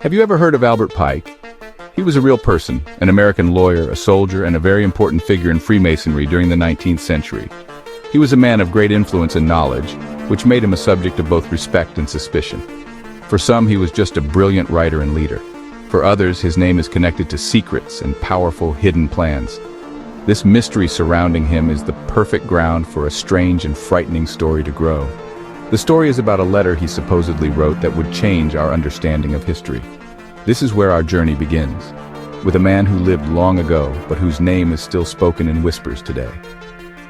Have you ever heard of Albert Pike? He was a real person, an American lawyer, a soldier, and a very important figure in Freemasonry during the 19th century. He was a man of great influence and knowledge, which made him a subject of both respect and suspicion. For some, he was just a brilliant writer and leader. For others, his name is connected to secrets and powerful hidden plans. This mystery surrounding him is the perfect ground for a strange and frightening story to grow. The story is about a letter he supposedly wrote that would change our understanding of history. This is where our journey begins, with a man who lived long ago, but whose name is still spoken in whispers today.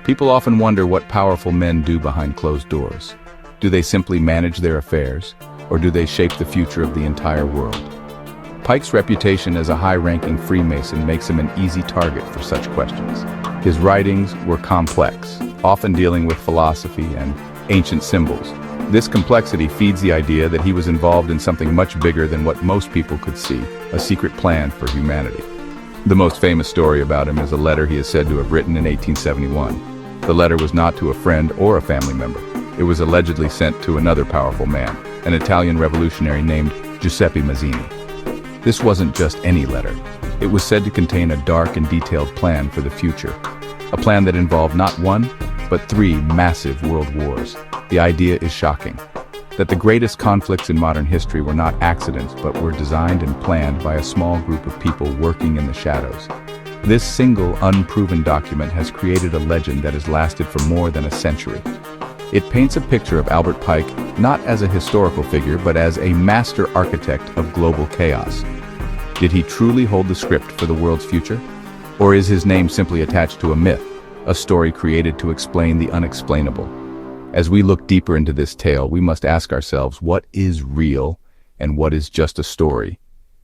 People often wonder what powerful men do behind closed doors. Do they simply manage their affairs, or do they shape the future of the entire world? Pike's reputation as a high-ranking Freemason makes him an easy target for such questions. His writings were complex, often dealing with philosophy and ancient symbols. This complexity feeds the idea that he was involved in something much bigger than what most people could see, a secret plan for humanity. The most famous story about him is a letter he is said to have written in 1871. The letter was not to a friend or a family member. It was allegedly sent to another powerful man, an Italian revolutionary named Giuseppe Mazzini. This wasn't just any letter. It was said to contain a dark and detailed plan for the future. A plan that involved not one, but three massive world wars. The idea is shocking. That the greatest conflicts in modern history were not accidents, but were designed and planned by a small group of people working in the shadows. This single, unproven document has created a legend that has lasted for more than a century. It paints a picture of Albert Pike not as a historical figure, but as a master architect of global chaos. Did he truly hold the script for the world's future? Or is his name simply attached to a myth, a story created to explain the unexplainable? As we look deeper into this tale, we must ask ourselves, what is real and what is just a story?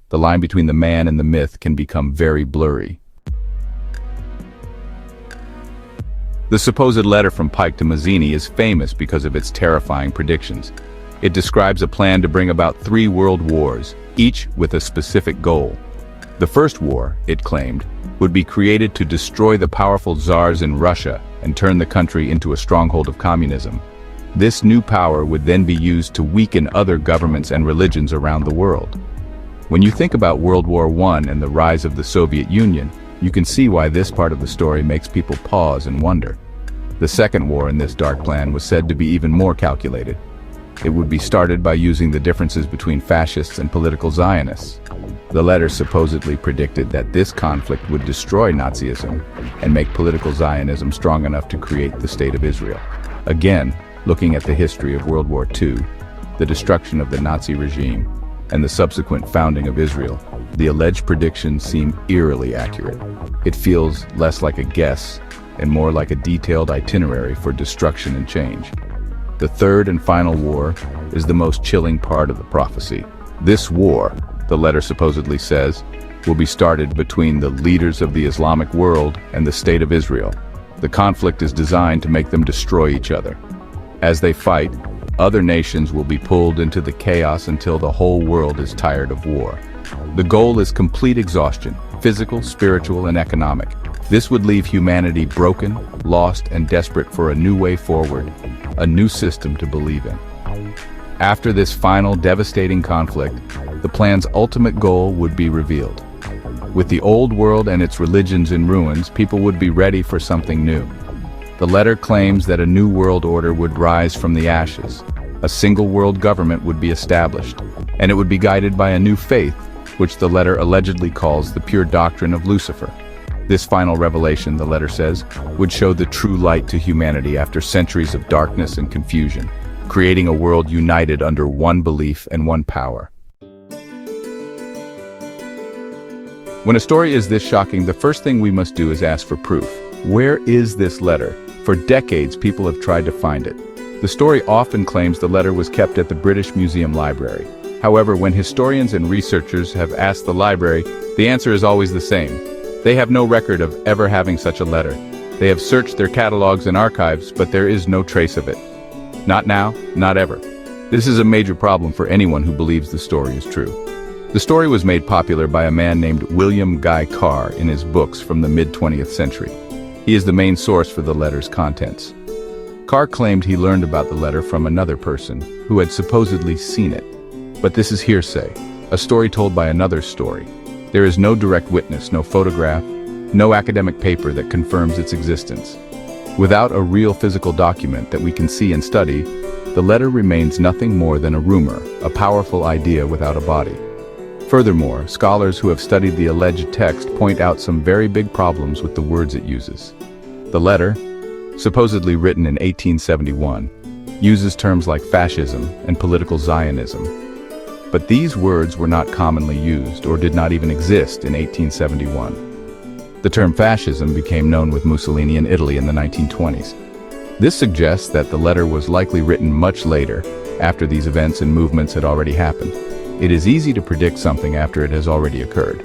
The line between the man and the myth can become very blurry. The supposed letter from Pike to Mazzini is famous because of its terrifying predictions. It describes a plan to bring about 3 world wars, each with a specific goal. The first war, it claimed, would be created to destroy the powerful czars in Russia and turn the country into a stronghold of communism. This new power would then be used to weaken other governments and religions around the world. When you think about World War I and the rise of the Soviet Union, you can see why this part of the story makes people pause and wonder. The second war in this dark plan was said to be even more calculated. It would be started by using the differences between fascists and political Zionists. The letter supposedly predicted that this conflict would destroy Nazism and make political Zionism strong enough to create the State of Israel. Again, looking at the history of World War II, the destruction of the Nazi regime, and the subsequent founding of Israel, the alleged predictions seem eerily accurate. It feels less like a guess and more like a detailed itinerary for destruction and change. The third and final war is the most chilling part of the prophecy. This war, the letter supposedly says, will be started between the leaders of the Islamic world and the State of Israel. The conflict is designed to make them destroy each other. As they fight, other nations will be pulled into the chaos until the whole world is tired of war. The goal is complete exhaustion, physical, spiritual, and economic. This would leave humanity broken, lost, and desperate for a new way forward, a new system to believe in. After this final devastating conflict, the plan's ultimate goal would be revealed. With the old world and its religions in ruins, people would be ready for something new. The letter claims that a new world order would rise from the ashes. A single world government would be established, and it would be guided by a new faith, which the letter allegedly calls the pure doctrine of Lucifer. This final revelation, the letter says, would show the true light to humanity after centuries of darkness and confusion, creating a world united under one belief and one power. When a story is this shocking, the first thing we must do is ask for proof. Where is this letter? For decades, people have tried to find it. The story often claims the letter was kept at the British Museum Library. However, when historians and researchers have asked the library, the answer is always the same. They have no record of ever having such a letter. They have searched their catalogs and archives, but there is no trace of it. Not now, not ever. This is a major problem for anyone who believes the story is true. The story was made popular by a man named William Guy Carr in his books from the mid-20th century. He is the main source for the letter's contents. Carr claimed he learned about the letter from another person who had supposedly seen it. But this is hearsay, a story told by another story. There is no direct witness, no photograph, no academic paper that confirms its existence. Without a real physical document that we can see and study, the letter remains nothing more than a rumor, a powerful idea without a body. Furthermore, scholars who have studied the alleged text point out some very big problems with the words it uses. The letter, supposedly written in 1871, uses terms like fascism and political Zionism. But these words were not commonly used or did not even exist in 1871. The term fascism became known with Mussolini in Italy in the 1920s. This suggests that the letter was likely written much later, after these events and movements had already happened. It is easy to predict something after it has already occurred.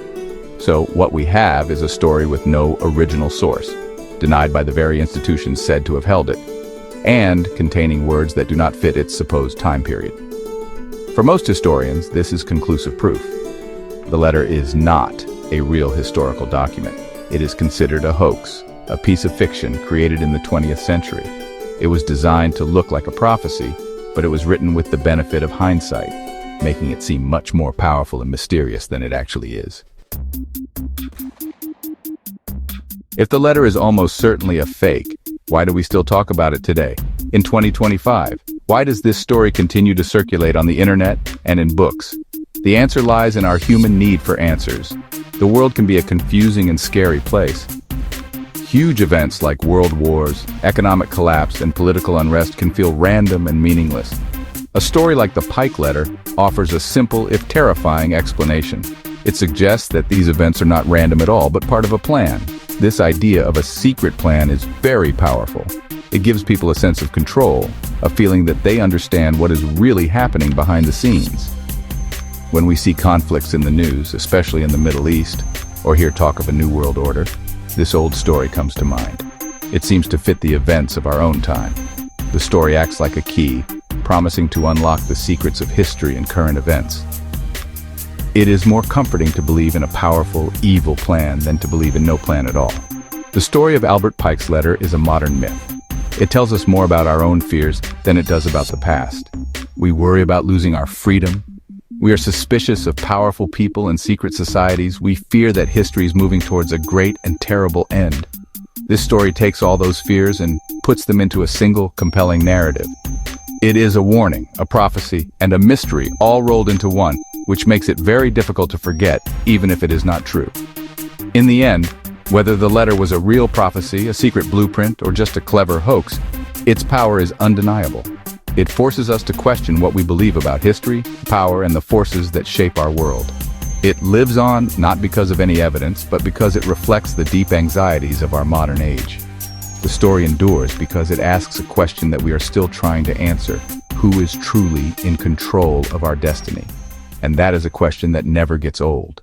So what we have is a story with no original source, denied by the very institutions said to have held it, and containing words that do not fit its supposed time period. For most historians, this is conclusive proof. The letter is not a real historical document. It is considered a hoax, a piece of fiction created in the 20th century. It was designed to look like a prophecy, but it was written with the benefit of hindsight, making it seem much more powerful and mysterious than it actually is. If the letter is almost certainly a fake, why do we still talk about it today? In 2025, why does this story continue to circulate on the internet and in books? The answer lies in our human need for answers. The world can be a confusing and scary place. Huge events like world wars, economic collapse, and political unrest can feel random and meaningless. A story like the Pike letter offers a simple, if terrifying, explanation. It suggests that these events are not random at all, but part of a plan. This idea of a secret plan is very powerful. It gives people a sense of control, a feeling that they understand what is really happening behind the scenes. When we see conflicts in the news, especially in the Middle East, or hear talk of a new world order, this old story comes to mind. It seems to fit the events of our own time. The story acts like a key, promising to unlock the secrets of history and current events. It is more comforting to believe in a powerful, evil plan than to believe in no plan at all. The story of Albert Pike's letter is a modern myth. It tells us more about our own fears than it does about the past. We worry about losing our freedom. We are suspicious of powerful people and secret societies. We fear that history is moving towards a great and terrible end. This story takes all those fears and puts them into a single, compelling narrative. It is a warning, a prophecy, and a mystery all rolled into one, which makes it very difficult to forget, even if it is not true. In the end, whether the letter was a real prophecy, a secret blueprint, or just a clever hoax, its power is undeniable. It forces us to question what we believe about history, power, and the forces that shape our world. It lives on not because of any evidence, but because it reflects the deep anxieties of our modern age. The story endures because it asks a question that we are still trying to answer: who is truly in control of our destiny? And that is a question that never gets old.